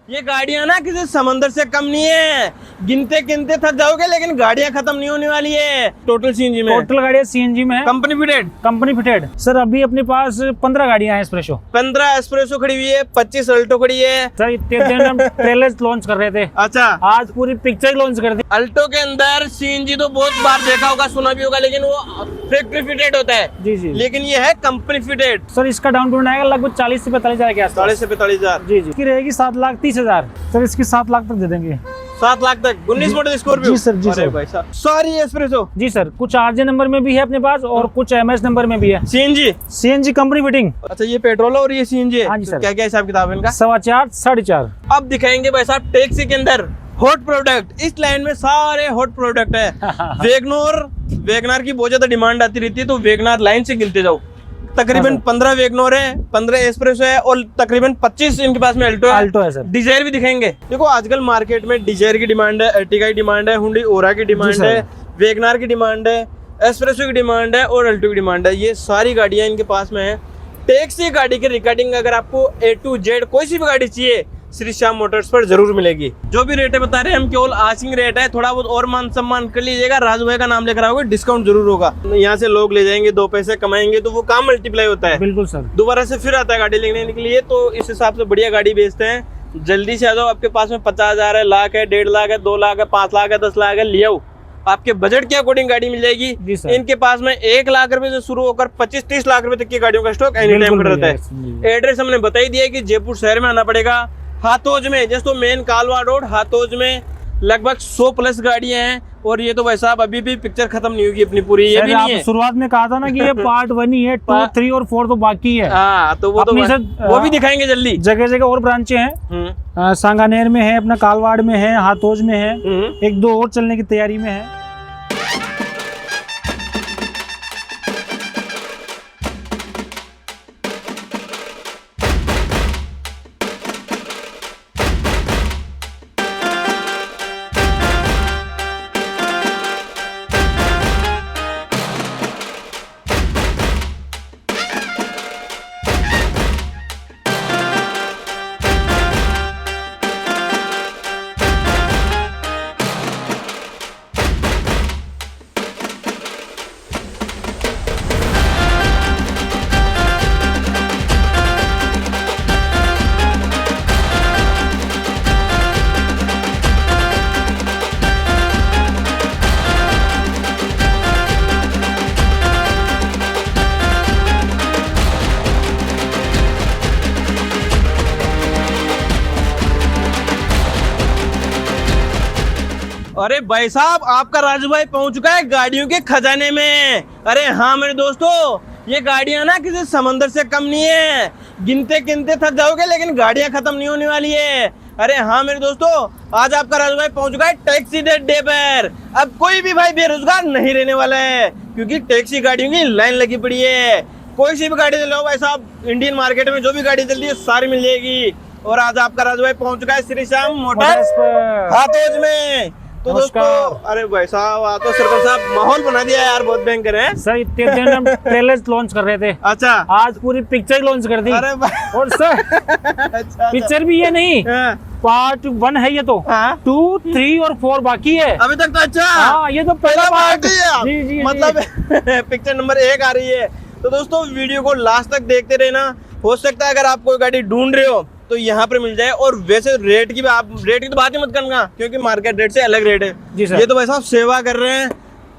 ये गाड़ियां ना किसी समंदर से कम नहीं है, गिनते गिनते थक जाओगे लेकिन गाड़ियां खत्म नहीं होने वाली है। टोटल सीएनजी में, टोटल गाड़ियाँ सीएनजी में है, company fitted. Company fitted. Sir अभी अपने पास 15 गाड़ियाँ हैं एस्प्रेसो। 15 एस्प्रेसो खड़ी हुई है, 25 अल्टो खड़ी है। सर इतने दिन हम ट्रेलर लॉन्च कर रहे थे, अच्छा, आज पूरी पिक्चर लॉन्च कर दी। अल्टो के अंदर सीएनजी तो बहुत बार देखा होगा, सुना भी होगा, लेकिन वो फैक्ट्री फिटेड होता है। जी जी। लेकिन ये है कंपनी फिटेड। सर इसका डाउन पेमेंट आएगा लगभग 40 से 45 हजार के आसपास। 40 से 45 हजार। जी जी। इसकी रहेगी 7,30,000। सर इसकी 7 लाख तक दे देंगे। 7 लाख तक। 19 मॉडल स्कॉर्पियो। जी सर, जी सर। भाई साहब सॉरी एस्प्रेसो। जी सर, कुछ आरजे नंबर में भी है अपने पास और कुछ एमएस नंबर में भी है। सीएनजी। CNG company fitting. अच्छा, ये पेट्रोल और ये सीएनजी है। हाँ जी सर। क्या क्या हिसाब किताब है इनका? 4.25 4.5। अब दिखाएंगे भाई साहब टैक्सी के अंदर हॉट प्रोडक्ट। इस लाइन में सारे हॉट प्रोडक्ट है। वेगनार की बहुत ज्यादा डिमांड आती रहती है, तो वेगनार लाइन से गिनते जाओ। तकरीबन 15 वेगनोर है, 15 एस्प्रेसो है और तकरीबन 25 इनके पास में अल्टो है सर। डिजायर भी दिखाएंगे। देखो आजकल मार्केट में डिजायर की डिमांड है, अर्टिगा की डिमांड है, हुंडई ओरा की डिमांड है, वेगनार की डिमांड है, एस्प्रेसो की डिमांड है और अल्टो की डिमांड है। ये सारी गाड़ियां इनके पास में है। टैक्सी गाड़ी की रिकॉर्डिंग अगर आपको A to Z कोई सी भी गाड़ी चाहिए, श्री श्याम मोटर्स पर जरूर मिलेगी। जो भी रेट बता रहे हैं हम केवल आसिंग रेट है, थोड़ा बहुत और मान सम्मान कर लीजिएगा। राजू भाई का नाम लेकर आओगे, डिस्काउंट जरूर होगा। यहाँ से लोग ले जाएंगे, 2 पैसे कमाएंगे तो वो काम मल्टीप्लाई होता है। बिल्कुल सर। दोबारा से फिर आता है गाड़ी लेने के लिए, तो इस हिसाब से बढ़िया गाड़ी बेचते हैं। जल्दी से आ जाओ, आपके पास में 50,000 है, लाख है, 1.5 लाख है, 2 लाख है, 5 लाख है, 10 लाख है, ले आओ। आपके बजट के अकॉर्डिंग गाड़ी मिल जाएगी। इनके पास में 1 लाख रुपए से शुरू होकर 25-30 लाख रुपए तक की गाड़ियों का स्टॉक एनी टाइम रहता है। एड्रेस हमने बता ही दिया है कि जयपुर शहर में आना पड़ेगा। हाथोज में जैसे तो मेन कालवा रोड हाथोज में लगभग 100+ गाड़ियां हैं। और ये तो भाई साहब अभी भी पिक्चर खत्म नहीं होगी अपनी पूरी। ये भी नहीं है, शुरुआत में कहा था ना कि ये पार्ट 1 ही है, 2, 3 और 4 तो बाकी है। हाँ, तो वो भी दिखाएंगे जल्दी। जगह जगह और ब्रांचें हैं। सांगानेर में है, अपना कालवाड़ में है, हाथोज में है, 1-2 और चलने की तैयारी में है। अरे भाई साहब, आपका राजू भाई पहुंच चुका है गाड़ियों के खजाने में। अरे हाँ मेरे दोस्तों, ये गाड़ियां ना किसी समंदर से कम नहीं है, गिनते गिनते थक जाओगे लेकिन गाड़ियां खत्म नहीं होने वाली है। अरे हाँ मेरे दोस्तों, आज आपका राजू भाई पहुंच चुका है टैक्सी डे पर। अब कोई भी भाई बेरोजगार नहीं रहने वाला है, क्योंकि टैक्सी गाड़ियों की लाइन लगी पड़ी है। कोई सी भी गाड़ी ले लो भाई साहब, इंडियन मार्केट में जो भी गाड़ी चलती है सारी मिल जाएगी। और आज आपका राजू भाई पहुंच चुका है श्री श्याम मोटर्स हाथोज में। तो दोस्तों, अरे भाई साहब तो सरपंच साहब माहौल बना दिया यार, बहुत भयंकर है। सर इतने दिन हम ट्रेलर लॉन्च कर रहे थे, अच्छा, आज पूरी पिक्चर लॉन्च कर दी। अरे और सर अच्छा, पिक्चर भी ये नहीं, पार्ट 1 है ये तो, 2, 3 और 4 बाकी है अभी तक तो। अच्छा हाँ, ये तो पहला पार्ट है। जी जी, मतलब पिक्चर नंबर 1 आ रही है। तो दोस्तों वीडियो को लास्ट तक देखते रहना। हो सकता है अगर आप कोई गाड़ी ढूंढ रहे हो तो यहाँ पर मिल जाए। और वैसे रेट की तो बात ही मत करना, क्योंकि मार्केट रेट से अलग रेट है। ये तो भाई साहब सेवा कर रहे हैं।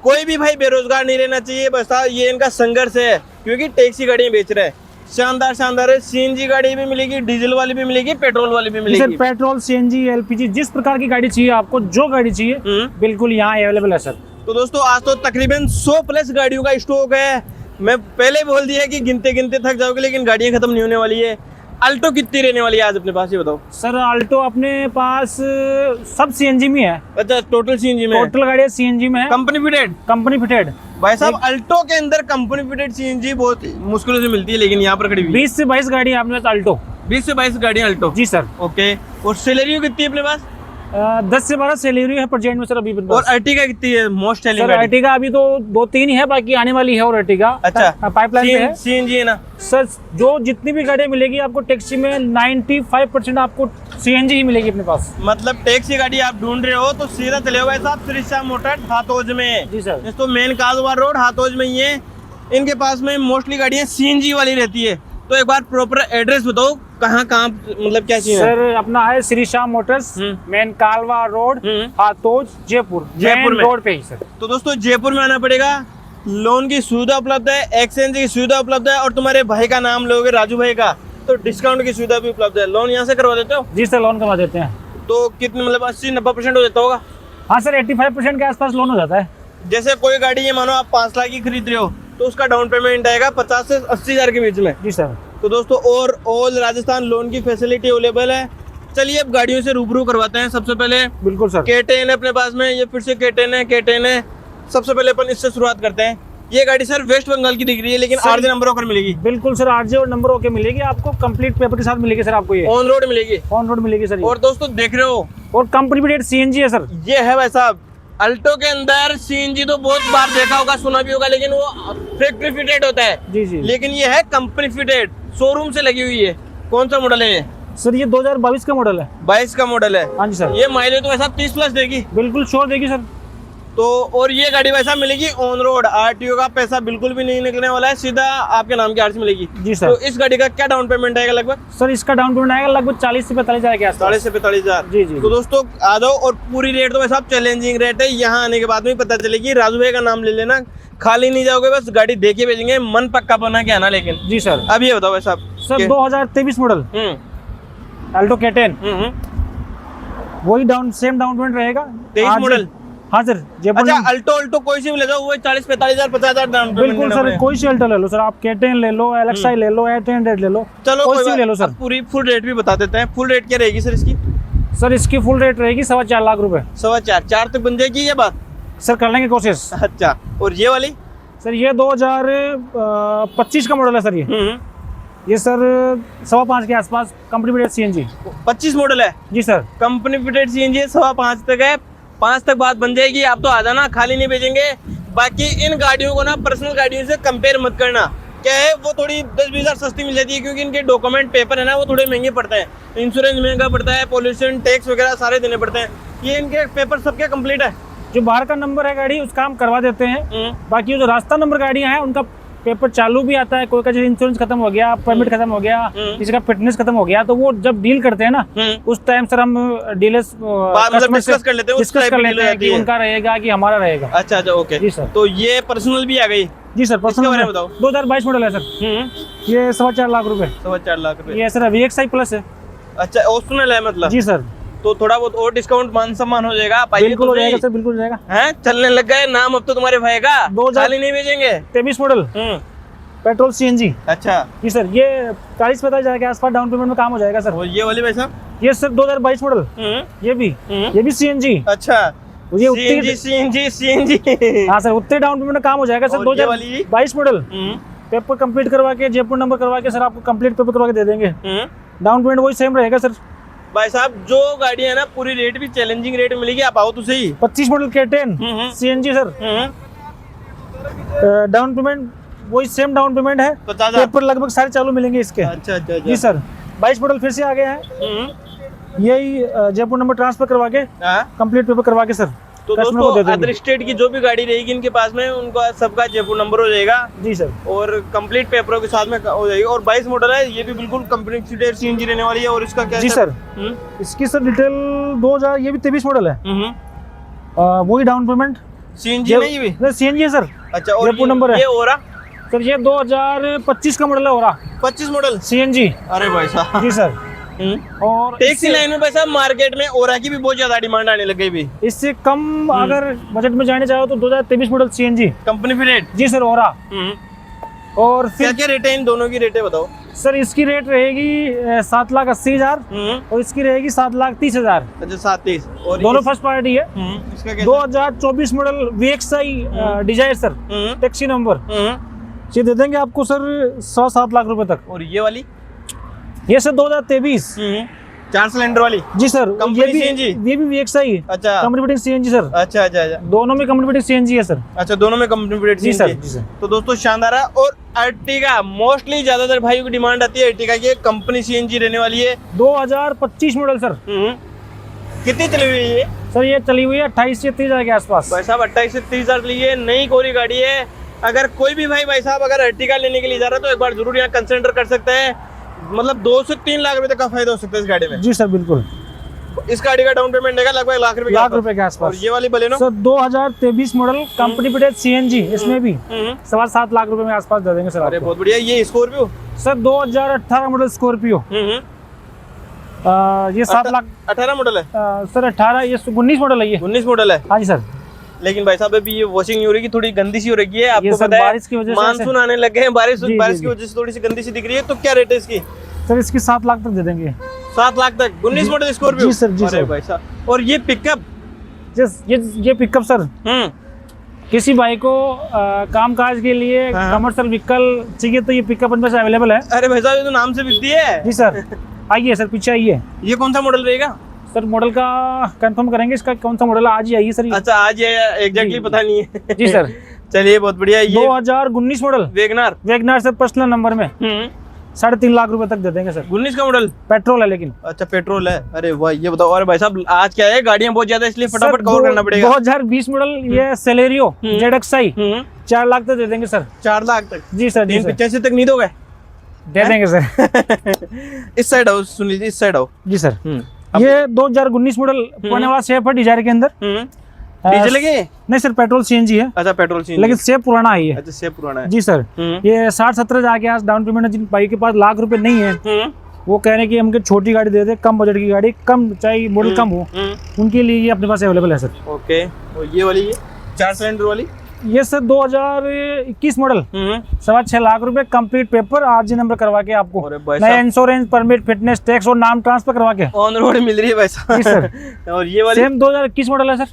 कोई भी भाई बेरोजगार नहीं रहना चाहिए, बस ये इनका संघर्ष है, क्योंकि टैक्सी गाड़ियां बेच रहे हैं। शानदार शानदार है। सीएनजी गाड़ी भी मिलेगी, डीजल वाली भी मिलेगी, पेट्रोल वाली भी मिलेगी। सर पेट्रोल, सीएनजी, एलपीजी, जिस प्रकार की गाड़ी चाहिए आपको, जो गाड़ी चाहिए बिल्कुल यहाँ अवेलेबल है सर। तो दोस्तों आज तो तकरीबन 100+ गाड़ियों का स्टॉक है। मैं पहले बोल दिया कि गिनते गिनते थक जाओगे, लेकिन गाड़ियां खत्म नहीं होने वाली है। अल्टो कितनी रहने वाली है आज अपने पास, ये बताओ। सर अल्टो अपने पास सब सीएनजी में है। अच्छा, टोटल सीएनजी में? टोटल गाड़ियाँ सीएनजी में है। Company fitted? कंपनी फिटेड भाई साहब, अल्टो के अंदर कंपनी फिटेड सीएनजी बहुत मुश्किलों से मिलती है, लेकिन यहाँ पर खड़ी हुई 20 से 22 गाड़ी है अपने पास अल्टो। 20 से 22 गाड़ियाँ अल्टो? जी सर। ओके। और सैलरी कितनी है अपने पास? 10 से 12 सैलरी है प्रेजेंट में सर अभी और अर्टिगा कितनी है मोस्ट सेलिंग सर? गाड़ी? अर्टिगा अभी तो 2-3 ही है, बाकी आने वाली है। और अर्टिगा अच्छा पाइपलाइन में है सीएनजी है ना सर। जो जितनी भी गाड़ियाँ मिलेगी आपको टैक्सी में 95% आपको सीएनजी ही मिलेगी अपने पास। मतलब टैक्सी गाड़ी आप ढूंढ रहे हो तो सीधा चले हो भाई साहब श्री श्याम मोटर्स हाथोज में। जी सर। तो मेन काजवार रोड हाथोज में ही है। इनके पास में मोस्टली गाड़ियाँ सीएनजी वाली रहती है। तो एक बार प्रॉपर एड्रेस बताओ कहाँ कहाँ मतलब क्या चाहिए? सर अपना है श्री श्याम मोटर्स, मेन कालवा रोड, हाथोज, जयपुर में रोड पे ही सर। तो दोस्तों जयपुर में आना पड़ेगा। लोन की सुविधा उपलब्ध है, एक्सचेंज की सुविधा उपलब्ध है और तुम्हारे भाई का नाम लोगे राजू भाई का तो डिस्काउंट की सुविधा भी उपलब्ध है। लोन यहाँ से करवा देते हो? जी सर, लोन करवा देते हैं। तो कितने मतलब 80-90% हो जाता होगा? हाँ सर, 85% के आसपास लोन हो जाता है। जैसे कोई गाड़ी ये मानो आप 5 लाख की खरीद रहे हो तो उसका डाउन पेमेंट आएगा 50 से 80 हजार के बीच में। जी सर। तो दोस्तों और ऑल राजस्थान लोन की फैसिलिटी अवेलेबल है। चलिए अब गाड़ियों से रूबरू करवाते हैं। सबसे पहले बिल्कुल सर, K10 है अपने पास में, ये फिर से K10 है। सबसे पहले अपन इससे शुरुआत करते हैं। ये गाड़ी सर वेस्ट बंगाल की दिख रही है लेकिन आरजे नंबर होकर मिलेगी। बिल्कुल सर, आरजे और नंबर होके मिलेगी आपको, कंप्लीट पेपर के साथ मिलेगी सर आपको। ये ऑन रोड मिलेगी, ऑन रोड मिलेगी सर। और दोस्तों देख रहे हो और कंपनी रेट सीएनजी है सर। ये है भाई साहब अल्टो के अंदर सीएनजी तो बहुत बार देखा होगा, सुना भी होगा, लेकिन वो फैक्ट्री फिटेड होता है। जी जी। लेकिन ये है कंपनी फिटेड, शोरूम से लगी हुई है। कौन सा मॉडल है ये? सर ये 2022 का मॉडल है। 22 का मॉडल है। हाँ जी सर। ये माइलेज तो वैसा 30 प्लस देगी। बिल्कुल श्योर देगी सर। तो और ये गाड़ी वैसा मिलेगी ऑन रोड, आरटीओ का पैसा बिल्कुल भी नहीं निकलने वाला है, सीधा आपके नाम की आरसी मिलेगी। जी सर। तो इस गाड़ी का क्या डाउन पेमेंट आएगा लगभग? सर इसका डाउन पेमेंट आएगा लगभग 40 से 45 हजार के आसपास। 40 से 45 हजार। जी जी। तो दोस्तों आ जाओ और पूरी रेट तो वैसा चैलेंजिंग रेट है, यहाँ आने के बाद में पता चलेगी। राजू भाई का नाम ले लेना, खाली नहीं जाओगे, बस गाड़ी देके भेजेंगे, मन पक्का बना के आना। लेकिन जी सर। अब ये बताओ भाई साहब सर 2023 मॉडल अल्टो K10, वही सेम डाउन पेमेंट रहेगा। 23 मॉडल? हाँ सर। अच्छा अल्टो कोई सी भी ले जाओ वही 40-45 हजार 50 हजार डाउन पेमेंट। बिल्कुल सर, कोई सी अल्टो ले लो सर, आप K10 ले लो, LXI ले लो, 800 ले लो, चलो कोई सी ले लो सर। पूरी फुल रेट भी बता देते हैं। फुल रेट क्या रहेगी सर इसकी? सर इसकी फुल रेट रहेगी 4.25 लाख रुपए। 4.25 तक बन जाएगी ये बात? सर कर लेंगे कोशिश। अच्छा और ये वाली? सर ये 2025 का मॉडल है सर। ये सर 5.25 के आसपास, कंपनी रेट सीएनजी। 25 मॉडल है? जी सर। कंपनी फिटेड सीएनजी 5.25 तक है। 5 तक बात बन जाएगी। आप तो आ जाना, खाली नहीं भेजेंगे। बाकी इन गाड़ियों को ना पर्सनल गाड़ियों से कंपेयर मत करना। क्या है वो थोड़ी 10-20 हजार सस्ती मिल जाती है क्योंकि इनके डॉक्यूमेंट पेपर है ना वो थोड़े महंगे पड़ते हैं। इंश्योरेंस महंगा पड़ता है, पॉल्यूशन टैक्स वगैरह सारे देने पड़ते हैं। ये इनके पेपर सबके कंप्लीट है। जो बाहर का नंबर है गाड़ी उसका हम करवा देते हैं। बाकी जो रास्ता नंबर गाड़ियां हैं उनका पेपर चालू भी आता है। कोई का जैसे इंश्योरेंस खत्म हो गया, परमिट खत्म हो गया, किसी का फिटनेस खत्म हो गया, तो वो जब डील करते हैं ना उस टाइम सर हम डीलर्स डिस्कस कर लेते हैं कि उनका रहेगा कि हमारा रहेगा। अच्छा ओके। जी सर। तो ये पर्सनल भी आ गई? जी सर पर्सनल बताओ। 2022 मॉडल है सर। ये 4.25 लाख रुपए। 4.25 लाख रुपए। ये सर VXI प्लस है। अच्छा ऑप्शनल है मतलब? जी सर। तो थोड़ा बहुत और डिस्काउंट मान सम्मान हो जाएगा। बिल्कुल हो जाएगा सर, बिल्कुल हो जाएगा। हैं चलने लग गए नाम अब तो तुम्हारे भाई का। 2000 नहीं भेजेंगे। 23 मॉडल पेट्रोल सीएनजी। अच्छा जी सर। ये 40-50 हजार के आसपास डाउन पेमेंट में काम हो जाएगा सर। और ये वाली भाई साहब? ये सर 2022 मॉडल। ये भी सीएनजी। अच्छा ये सीएनजी। हाँ सर, उतने डाउन पेमेंट में काम हो जाएगा सर। 2022 मॉडल पेपर कंप्लीट करवा के, जयपुर नंबर करवा के सर आपको कंप्लीट पेपर करवा के दे देंगे। डाउन पेमेंट वही सेम रहेगा सर। भाई साहब जो गाड़ी है ना पूरी रेट भी चैलेंजिंग रेट मिलेगी, आप आओ तो सही। 25 model K10 CNG sir. Down payment वही सेम डाउन पेमेंट है। पेपर लगभग सारे चालू मिलेंगे इसके। अच्छा जी सर। 22 मॉडल फिर से आ गए हैं। यही जयपुर नंबर ट्रांसफर करवा के कंप्लीट पेपर करवा के सर। तो दोस्तों अदर स्टेट की जो भी गाड़ी रहेगी इनके पास में उनका सबका जयपुर नंबर हो जाएगा। जी सर। और कंप्लीट पेपरों के साथ में हो जाएगी। और 22 मॉडल है, ये भी बिल्कुल कंपनी फिटेड सीएनजी रहने वाली है। और इसका क्या? जी सर। इसकी सर डिटेल 2000, ये भी 23 मॉडल है। वही डाउन पेमेंट सीएनजी नहीं, ये भी सीएनजी है सर। अच्छा और जयपुर नंबर है। ये ओरा सर ये 2025 का मॉडल है ओरा। 25 मॉडल सीएनजी। अरे भाई साहब। जी सर। और टैक्सी लाइन में पैसा मार्केट में ओरा की भी बहुत ज्यादा डिमांड आने लग गई भी। इससे कम अगर बजट में जाने चाहो तो 2023 मॉडल सीएनजी कंपनी फिटेड। जी सर ओरा। और क्या क्या रेट है इन दोनों की? रेट बताओ सर। इसकी रेट रहेगी 7,80,000 और इसकी रहेगी 7,30,000। अच्छा 7,30। और दोनों फर्स्ट पार्टी है। इसका क्या? 2024 model VXI Dzire sir, taxi number. ये दे देंगे आपको सर 7 लाख रुपए तक। और ये वाली? ये सर 2023 4 सिलेंडर वाली। जी सर, कंपनी सीएनजी? ये भी VXI है। अच्छा, कंपनी फिटिंग सीएनजी सर। अच्छा अच्छा अच्छा, दोनों में कंपनी फिटिंग सीएनजी है सर। अच्छा दोनों में कंपनी फिटेड जी सर, सीएनजी। जी सर। तो दोस्तों शानदार है। और अर्टिगा मोस्टली ज्यादातर भाइयों की डिमांड आती है अर्टिगा की, कंपनी सीएनजी रहने वाली है। 2025 मॉडल सर। कितनी चली हुई है ये? सर ये चली हुई है 28 से 30 हजार के आसपास। भाई साहब 28 से 30 हजार लिए, नई कोरी गाड़ी है। अगर कोई भी भाई साहब अगर अर्टिगा लेने के लिए जा रहा है तो एक बार जरूर यहाँ कंसिडर कर सकते हैं। मतलब 2 से 3 लाख रुपए तक का फायदा हो सकता है इस गाड़ी में। जी सर बिल्कुल। इस गाड़ी का डाउन पेमेंट देगा लगभग लाख रुपए के आसपास। और ये वाली Baleno sir 2023 model company fitted CNG, इसमें भी 7.25 लाख रुपए में आसपास दे देंगे सर। अरे आपको। बहुत बढ़िया। ये स्कॉर्पियो सर 2018 मॉडल स्कॉर्पियो, ये 7 लाख। 18 मॉडल है सर 18, ये 19 मॉडल है ये। 19 मॉडल है। हाँ जी सर। लेकिन भाई साहब अभी ये वॉशिंग नहीं हो रही की, थोड़ी गंदी सी हो रही है। ये आपको सर पता है बारिश की वजह से मानसून आने लगे हैं, बारिश जी, बारिश जी, की वजह से थोड़ी सी गंदी सी दिख रही है। तो क्या रेट है इसकी? सर इसकी 7 लाख तक दे देंगे। 7 लाख तक 19 मॉडल स्कॉर्पियो? जी सर, जी अरे सर। भाई साहब। और ये पिकअप? ये पिकअप सर किसी भाई को काम काज के लिए कमर्शियल व्हीकल चाहिए तो ये पिकअप अपने पास अवेलेबल है। अरे भाई साहब ये तो नाम से बिकती है। जी सर। आइए सर पीछे आइए। ये कौन सा मॉडल रहेगा? सर मॉडल का कंफर्म करेंगे, इसका कौन सा मॉडल है आज ही आइए सर। अच्छा आज ये एग्जैक्टली पता नहीं है। जी सर। चलिए बहुत बढ़िया। ये 2019 model WagonR sir personal number में 3.5 लाख रुपए तक दे देंगे सर। 19 का मॉडल, पेट्रोल है लेकिन। अच्छा पेट्रोल है। अरे वाह ये बताओ। और भाई साहब आज क्या है, गाड़ियां बहुत ज्यादा इसलिए फटाफट कवर करना पड़ेगा। 2020 मॉडल ये सेलेरियो ZXi 4 लाख तक दे देंगे सर। 4 लाख तक? जी सर। 385 तक नहीं दोगे? दे देंगे सर। इस साइड आओ, सुन लीजिए इस साइड आओ। जी सर। ये 2019 मॉडल पुराने वाला शेप है डिजायर के अंदर। डीजल है? नहीं सर पेट्रोल सीएनजी है। अच्छा पेट्रोल सीएनजी, लेकिन शेप पुराना है ये। अच्छा शेप पुराना है। जी सर। ये 60-70 हजार के आस डाउन पेमेंट है। जिन भाई के पास लाख रुपए नहीं है वो कह रहे हैं कि हमको छोटी गाड़ी दे दे, कम बजट की गाड़ी, कम चाहे मॉडल कम हो, उनके लिए ये अपने पास अवेलेबल है सर। ओके। और ये वाली, ये 4 सिलेंडर वाली? ये सर 2021 मॉडल 6.25 लाख रुपए, कंप्लीट पेपर, आरजी नंबर करवा के आपको, नया इंश्योरेंस, परमिट, फिटनेस, टैक्स और नाम ट्रांसफर करवा के ऑन रोड मिल रही है भाई साहब। सर। और ये वाली सेम 2021 मॉडल है सर,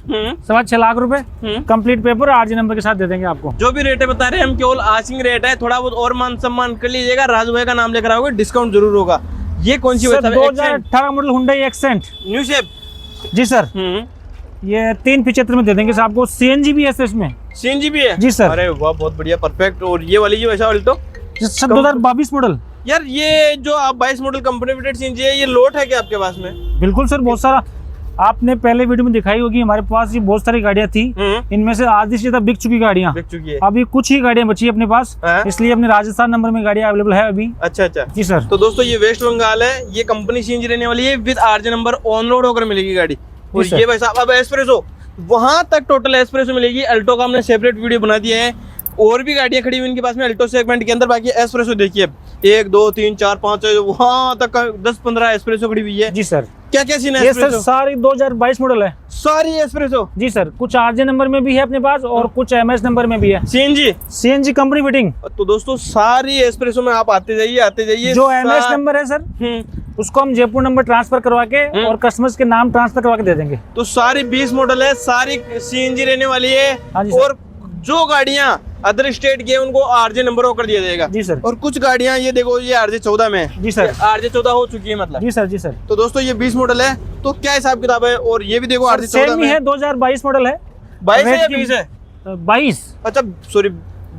6.25 लाख रुपए, कंप्लीट पेपर, आरजी नंबर के साथ दे देंगे आपको। जो भी रेट है बता रहे हैं हम, केवल आसिंग रेट है, थोड़ा बहुत और मान सम्मान कर लीजिएगा। राजू भाई का नाम लेकर आओगे डिस्काउंट जरूर होगा। ये कौन सी? 2018 model Hyundai Accent new shape? जी सर। ये 375 में दे देंगे सर आपको। सीएनजी भी है सर इसमें। सीएनजी भी है? जी सर। अरे वाह बहुत बढ़िया, परफेक्ट। और ये वाली जो वैसा अल्टो सर 2022 मॉडल। यार ये जो आप 22 मॉडल कंपनी फिटेड सीएनजी है, ये लोट है क्या आपके पास में? बिल्कुल सर, बहुत सारा आपने पहले वीडियो में दिखाई होगी, हमारे पास ये बहुत सारी गाड़ियां थी। इनमें से आधी से ज्यादा बिक चुकी गाड़ियां, बिक चुकी है। अभी कुछ ही गाड़ियां बची है अपने पास, इसलिए अपने राजस्थान नंबर में गाड़ियां अवेलेबल है अभी। अच्छा अच्छा जी सर। तो दोस्तों ये वेस्ट बंगाल है, ये कंपनी सीएनजी रहने वाली है, with RJ number, on road होकर मिलेगी गाड़ी। और ये भाई साहब अब एस्प्रेसो, वहां तक टोटल एस्प्रेसो मिलेगी। अल्टो का हमने सेपरेट वीडियो बना दिया है, और भी गाड़ियां खड़ी हुई इनके पास में अल्टो सेगमेंट के अंदर। बाकी एस्प्रेसो देखिए 1 2 3 4 5 वहां तक 10-15 एस्प्रेसो खड़ी हुई है। जी सर। क्या क्या सीन है? ये सर सारी 2022 मॉडल है, सारी एस्प्रेसो? जी सर। कुछ आरजे नंबर में भी है अपने पास और कुछ एमएस नंबर में भी है। CNG company fitting. तो दोस्तों सारी एस्प्रेसो में आप आते जाइए। जो एमएस नंबर है सर उसको हम जयपुर नंबर ट्रांसफर करवा के और कस्टमर्स के नाम ट्रांसफर करवा के दे देंगे। तो सारी 20 मॉडल है, सारी सीएनजी रहने वाली है। और जो गाड़ियां अदर स्टेट की है उनको आरजे नंबर होकर दिया जाएगा। जी सर। और कुछ गाड़ियां ये देखो ये आरजे 14 में है। जी सर। आरजे 14 हो चुकी है मतलब। जी सर। जी सर। तो दोस्तों ये 20 मॉडल है, तो क्या हिसाब किताब है? और ये भी देखो आरजे 14 में है, 2022 मॉडल है। 22 है या 20 है? 22। अच्छा सॉरी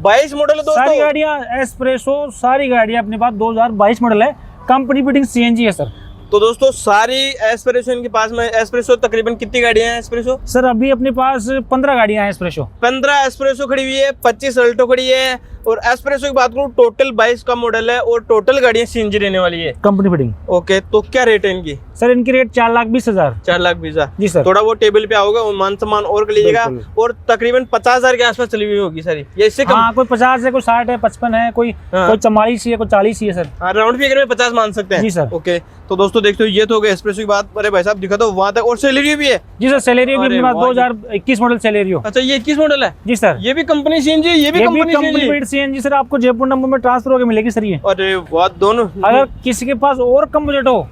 22 मॉडल है दोस्तों। सारी गाड़ियां एस्प्रेसो, सारी गाड़ियां अपने पास 2022 मॉडल है, कंपनी फिटिंग सीएनजी है सर। तो दोस्तों सारी एस्प्रेसो इनके पास में। एस्प्रेसो तकरीबन कितनी गाड़ियां हैं एस्प्रेसो? सर अभी अपने पास 15 गाड़ियां हैं एस्प्रेसो। 15 एस्प्रेसो खड़ी हुई है, 25 अल्टो खड़ी है। और एस्प्रेसो की बात करूं टोटल 22 का मॉडल है, और टोटल गाड़ियां सीएनजी रहने वाली है, कंपनी फिटिंग। ओके। तो क्या रेट है इनकी? सर इनकी रेट 4,20,000। 4,20,000। जी सर। थोड़ा वो टेबल पे आओगे और मान सम्मान और कर लीजिएगा। और तकरीबन 50,000 के आसपास चली हुई होगी सारी, ये इससे कम? हाँ, कोई 50 है, कोई 60 है, 55 है, कोई 44 है, कोई 40 है सर। हाँ राउंड फिगर में 50 मान सकते हैं। जी सर। ओके। तो दोस्तों देखते हो ये तो हो गया एस्प्रेसो की बात। अरे भाई साहब दिखा दो वहां तक। और सेलेरियो भी है? जी सर, सेलेरियो भी अपने पास 2021 मॉडल सेलेरियो। अच्छा ये 21 मॉडल है? जी सर। ये भी कंपनी सीएनजी? ये भी कंपनी सीएनजी सर, आपको जयपुर नंबर में ट्रांसफर होकर मिलेगी सर ये। अरे वाह दोनों। अगर किसी के पास और कम बजट हो,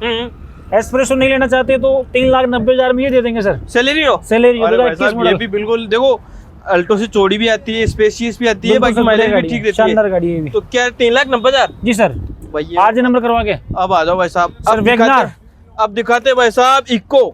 एस्प्रेसो नहीं लेना चाहते, तो 3,90,000 में ये दे देंगे सर सेलेरियो। 2021 मॉडल। ये भी बिल्कुल देखो अल्टो से चौड़ी भी आती है, स्पेशियस भी आती है, बाकी माइलेज भी ठीक देती है। शानदार गाड़ी है ये भी। तो क्या 3,90,000? जी सर। भाई आरजे नंबर करवा के। अब आ जाओ भाई साहब। सर वेगनार अब दिखाते हैं भाई साहब इक्को,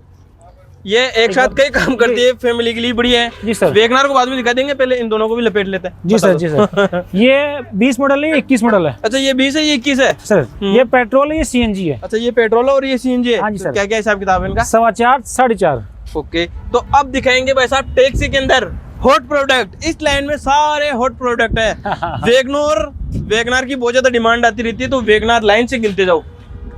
ये एक साथ कई काम करती है, फैमिली के लिए बढ़िया है। जी सर। वेगनार को बाद में दिखा देंगे, पहले इन दोनों को भी लपेट लेते हैं। जी सर, जी सर। ये 20 मॉडल है, 21 मॉडल है अच्छा, ये 20 है, ये 21 है सर। ये पेट्रोल है, ये सीएनजी है। अच्छा, ये पेट्रोल है और ये सीएनजी है। हाँ जी सर। क्या क्या हिसाब किताब है इनका? 4.25 4.5। ओके, तो अब दिखाएंगे भाई साहब टैक्सी के अंदर हॉट प्रोडक्ट। इस लाइन में सारे हॉट प्रोडक्ट है। वेगनार की बहुत ज्यादा डिमांड आती रहती है, तो वेगनार लाइन से गिनते जाओ।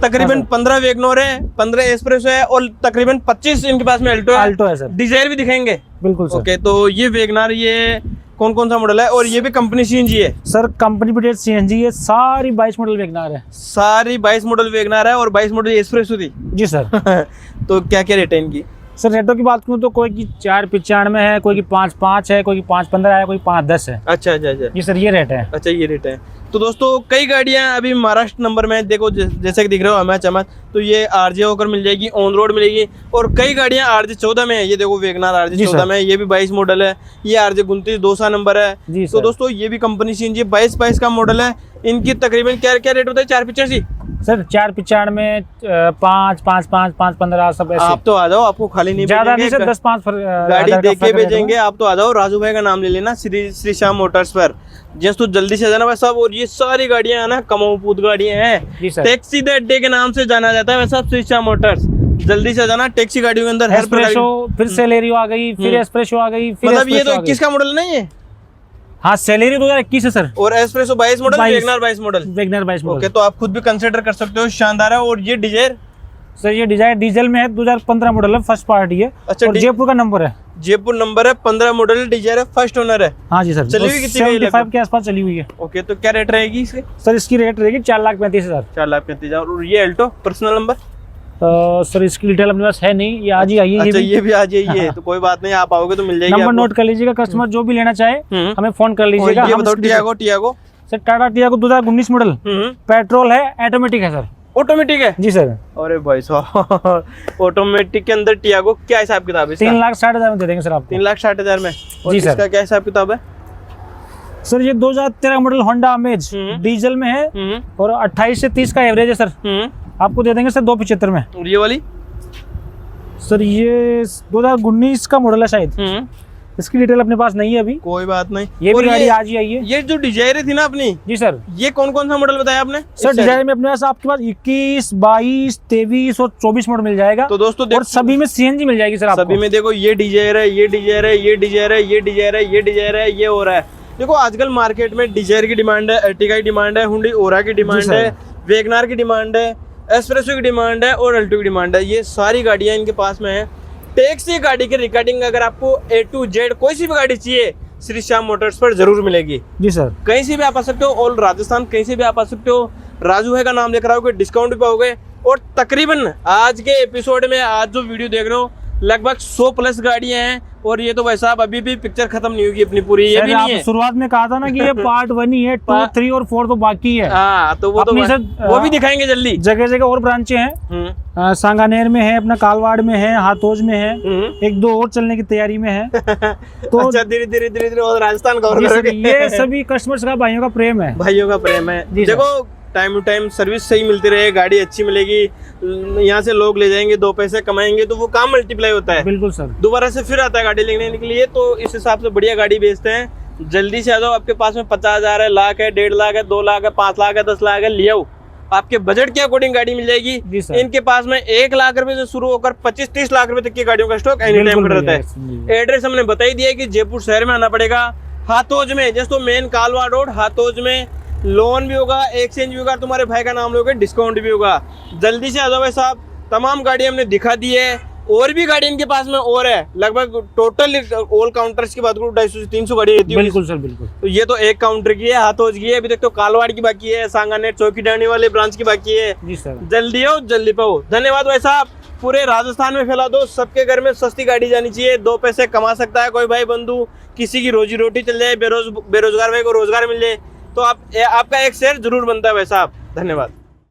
तकरीबन 15 वेगनोर है, 15 एस्प्रेसो है और तकरीबन 25 इनके पास में अल्टो है सर। डिजायर भी दिखाएंगे। बिल्कुल सर। ओके, तो ये वेगनार, ये कौन कौन सा मॉडल है और ये भी कंपनी सीएनजी है? सर कंपनी ब्रांडेड सीएनजी है, सारी 22 मॉडल वेगनार है। सारी 22 मॉडल वेगनार है और 22 मॉडल एस्प्रेसो थी। जी सर। तो क्या क्या रेट है इनकी? सर रेटों की बात करूँ तो कोई की 4.95 है, कोई की 5.5 है, कोई की 5.15 है, कोई 5.10 है। अच्छा अच्छा अच्छा। जी सर, ये रेट है। अच्छा, ये रेट है। तो दोस्तों कई गाड़ियां अभी महाराष्ट्र नंबर में देखो, जैसे कि दिख रहे हो हमें चमक, तो ये आरजे होकर मिल जाएगी, ऑन रोड मिलेगी। और कई गाड़ियां आरजे 14 में है, ये देखो वेगनार आरजे 14 में है, ये भी 22 मॉडल है। ये आरजे 29 200 नंबर है। जी तो सर। दोस्तों ये भी कंपनी सीएनजी 22 का मॉडल है। इनकी तकरीबन क्या क्या रेट बताए? 485 सर 4.95 में 5.5 5.15 सब ऐसे। आप तो आ जाओ, आपको खाली नहीं ज्यादा नहीं भेजेंगे, सर, 10-5 गाड़ी देख के भेजेंगे। आप तो आ जाओ, राजू भाई का नाम ले लेना, श्री श्याम मोटर्स पर। जस्ट तो जल्दी से जाना भाई साहब। और ये सारी गाड़ियां है ना कमाऊपूत गाड़ियां हैं। जी सर। टैक्सी द अड्डे के नाम से जाना जाता है वैसे साहब, श्री श्याम मोटर्स। जल्दी से जाना, टैक्सी गाड़ियों के अंदर हर प्रकार एस्प्रेसो, फिर सेलेरियो आ गई, फिर एस्प्रेसो आ गई, फिर मतलब ये एस्प्रेसो तो आ गई। 21 का मॉडल नहीं है? हाँ, सेलेरियो 2021 है सर। और S-Presso 22 model, 22 WagonR 22 model. WagonR 22 okay, model. तो आप खुद भी कंसिडर कर सकते हो, शानदार है। और ये डिजायर, सर ये डिजायर डीजल में है, 2015 मॉडल है, फर्स्ट पार्टी है। अच्छा, और जयपुर का नंबर है। जयपुर नंबर है, 15 मॉडल डिजायर है, फर्स्ट ओनर है। हाँ जी सर। चली हुई कितनी गई? 75 के आसपास चली हुई है। ओके, तो क्या रेट रहेगी इसके? सर इसकी रेट रहेगी 4,35,000। 4,35,000। और ये अल्टो पर्सनल नंबर? सर इसकी डिटेल अपने पास है नहीं, ये आज ही आई है। अच्छा, ये भी आज यही है। तो कोई बात नहीं, आप आओगे तो मिल जाएगी। नंबर नोट कर लीजिएगा, कस्टमर जो भी लेना चाहे हमें फोन कर लीजिएगा। ये बताओ Tiago. Sir Tata Tiago 2019 model, petrol है, ऑटोमेटिक है सर। ऑटोमेटिक है? जी सर। अरे भाई साहब, ऑटोमेटिक के अंदर टियागो, क्या हिसाब किताब है? 3,60,000 में दे देंगे सर आपको। 3,60,000 में। और जी सर। इसका क्या हिसाब किताब है? सर ये 2013 मॉडल होंडा अमेज डीजल में है और 28 से 30 का एवरेज है सर। आपको दे देंगे सर 2,75 में। और ये वाली? सर ये 2019 का मॉडल है शायद, इसकी डिटेल अपने पास नहीं है अभी। कोई बात नहीं। ये और भी गाड़ी आज ही आई है। ये जो डिजायर थी ना अपनी, जी सर। ये कौन कौन सा मॉडल बताया आपने? सर डिजायर में अपने पास आपके पास 21, 22, 23 और 24 मॉडल मिल जाएगा। तो दोस्तों और सभी में सीएनजी मिल जाएगी सर आपको। सभी में देखो, ये डिजायर है, ये डिजायर है, ये डिजायर है, ये डिजायर है, ये डिजायर है, ये हो रहा है। देखो आजकल मार्केट में डिजायर की डिमांड है, अर्टिगा की डिमांड है, हुंडई ओरा की डिमांड है, वेगनार की डिमांड है, एस्प्रेसो की डिमांड है और अल्टो की डिमांड है। ये सारी गाड़ियां इनके पास में है। टैक्सी गाड़ी की रिकॉर्डिंग अगर आपको A to Z कोई सी भी गाड़ी चाहिए, श्री श्याम मोटर्स पर जरूर मिलेगी। जी सर। कहीं से भी आप आ सकते हो, ऑल राजस्थान कहीं से भी आप आ सकते हो। राजू भाई का नाम लेकर आओगे, डिस्काउंट भी पाओगे। और तकरीबन आज के एपिसोड में, आज जो वीडियो देख रहे हो, लगभग 100+ गाड़ियां हैं। और ये तो भाई साहब अभी भी पिक्चर खत्म नहीं होगी अपनी पूरी, ये भी नहीं है। शुरुआत में कहा था ना कि ये पार्ट 1 ही है, 2, 3 और 4 तो बाकी है। हाँ, तो वो तो वो भी दिखाएंगे जल्दी। जगह जगह और ब्रांचें हैं, सांगानेर में है, अपना कालवाड़ में है, हाथोज में है, 1-2 और चलने की तैयारी में है। तो अच्छा, धीरे धीरे और राजस्थान कवर करोगे। ये सभी कस्टमर्स का, भाइयों का प्रेम है। भाइयों का प्रेम है। देखो टाइम टू टाइम सर्विस सही मिलती रहे, गाड़ी अच्छी मिलेगी, यहाँ से लोग ले जाएंगे, 2 पैसे कमाएंगे, तो वो काम मल्टीप्लाई होता है। बिल्कुल सर। दोबारा से फिर आता है गाड़ी लेने के लिए। तो इस हिसाब से बढ़िया गाड़ी बेचते हैं। जल्दी से आ जाओ, आपके पास में 50,000 है, लाख है, 1.5 लाख है, 2 लाख है, 5 लाख है, 10 लाख है, ले आओ, आपके बजट के अकॉर्डिंग गाड़ी मिल जाएगी। इनके पास में 1 लाख रुपए से शुरू होकर 25-30 लाख रुपए तक की गाड़ियों का स्टॉक एनी टाइम कर रहता है। एड्रेस हमने बता ही दिया कि जयपुर शहर में आना पड़ेगा, हाथोज में, जैसे तो मेन कालवा रोड हाथोज में। लोन भी होगा, एक्सचेंज भी होगा, तुम्हारे भाई का नाम लोगे, डिस्काउंट भी होगा। जल्दी से आ जाओ भाई साहब। तमाम गाड़ी हमने दिखा दी है, और भी गाड़ी इनके पास में और है। लगभग टोटल ऑल काउंटर्स की बात करूँ 250 से 300 गाड़ी रहती है। बिल्कुल सर, बिल्कुल। तो ये तो एक काउंटर की है, हाथोज की है, अभी तक तो कालवाड़ की बाकी है, सांगानेर चौकीडानी वाले ब्रांच की बाकी है। जी सर। जल्दी आओ, जल्दी पाओ। धन्यवाद भाई साहब। पूरे राजस्थान में फैला दो, सबके घर में सस्ती गाड़ी जानी चाहिए। 2 पैसे कमा सकता है कोई भाई बंधु, किसी की रोजी रोटी चल जाए, बेरोजगार भाई को रोजगार मिल जाए, तो आपका एक शेयर जरूर बनता है भाई साहब। धन्यवाद।